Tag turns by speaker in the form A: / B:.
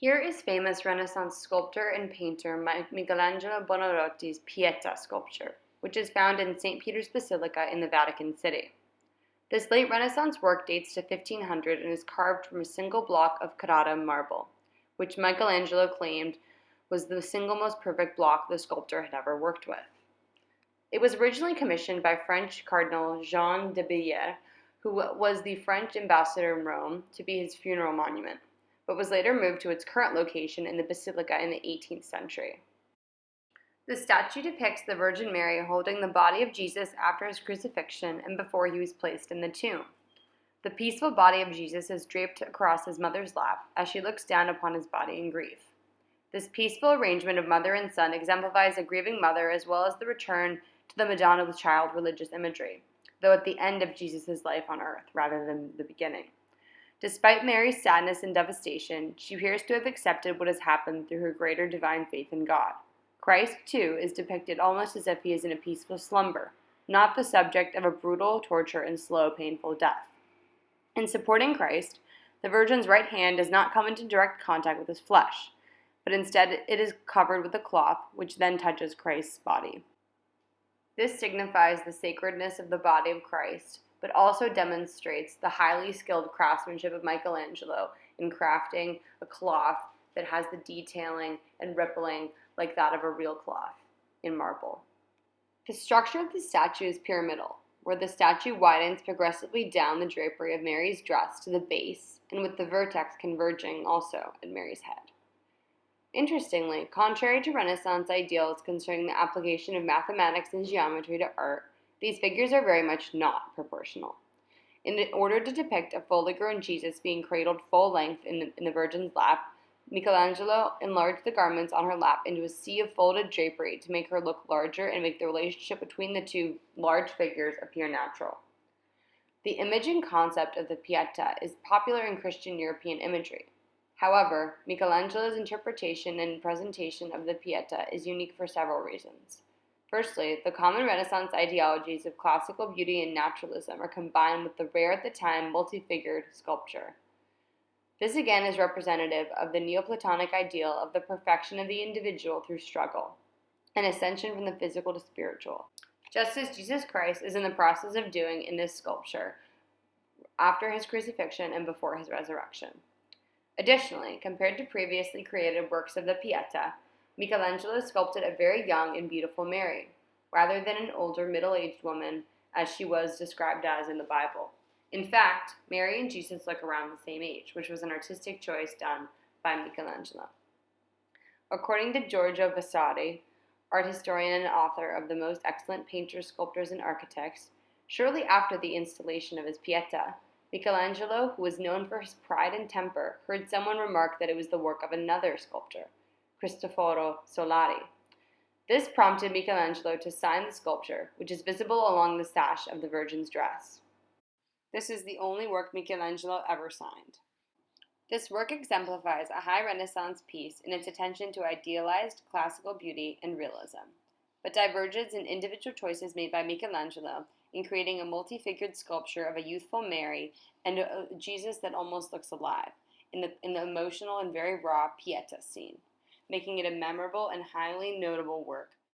A: Here is famous Renaissance sculptor and painter Michelangelo Buonarroti's Pietà sculpture, which is found in St. Peter's Basilica in the Vatican City. This late Renaissance work dates to 1500 and is carved from a single block of Carrara marble, which Michelangelo claimed was the single most perfect block the sculptor had ever worked with. It was originally commissioned by French Cardinal Jean de Béziers, who was the French ambassador in Rome, to be his funeral monument, but was later moved to its current location in the Basilica in the 18th century. The statue depicts the Virgin Mary holding the body of Jesus after his crucifixion and before he was placed in the tomb. The peaceful body of Jesus is draped across his mother's lap as she looks down upon his body in grief. This peaceful arrangement of mother and son exemplifies a grieving mother as well as the return to the Madonna with child religious imagery, though at the end of Jesus' life on earth rather than the beginning. Despite Mary's sadness and devastation, she appears to have accepted what has happened through her greater divine faith in God. Christ, too, is depicted almost as if he is in a peaceful slumber, not the subject of a brutal torture and slow, painful death. In supporting Christ, the Virgin's right hand does not come into direct contact with his flesh, but instead it is covered with a cloth, which then touches Christ's body. This signifies the sacredness of the body of Christ, but also demonstrates the highly skilled craftsmanship of Michelangelo in crafting a cloth that has the detailing and rippling like that of a real cloth in marble. The structure of the statue is pyramidal, where the statue widens progressively down the drapery of Mary's dress to the base, and with the vertex converging also at Mary's head. Interestingly, contrary to Renaissance ideals concerning the application of mathematics and geometry to art, these figures are very much not proportional. In order to depict a fully grown Jesus being cradled full length in the Virgin's lap, Michelangelo enlarged the garments on her lap into a sea of folded drapery to make her look larger and make the relationship between the two large figures appear natural. The image and concept of the Pietà is popular in Christian European imagery. However, Michelangelo's interpretation and presentation of the Pietà is unique for several reasons. Firstly, the common Renaissance ideologies of classical beauty and naturalism are combined with the rare at the time multi-figured sculpture. This again is representative of the Neoplatonic ideal of the perfection of the individual through struggle, an ascension from the physical to spiritual, just as Jesus Christ is in the process of doing in this sculpture after his crucifixion and before his resurrection. Additionally, compared to previously created works of the Pietà, Michelangelo sculpted a very young and beautiful Mary, rather than an older middle-aged woman as she was described as in the Bible. In fact, Mary and Jesus look around the same age, which was an artistic choice done by Michelangelo. According to Giorgio Vasari, art historian and author of The Most Excellent Painters, Sculptors, and Architects, shortly after the installation of his Pietà, Michelangelo, who was known for his pride and temper, heard someone remark that it was the work of another sculptor, Cristoforo Solari. This prompted Michelangelo to sign the sculpture, which is visible along the sash of the Virgin's dress. This is the only work Michelangelo ever signed. This work exemplifies a high Renaissance piece in its attention to idealized classical beauty and realism, but diverges in individual choices made by Michelangelo in creating a multi-figured sculpture of a youthful Mary and a Jesus that almost looks alive in the emotional and very raw Pietà scene, making it a memorable and highly notable work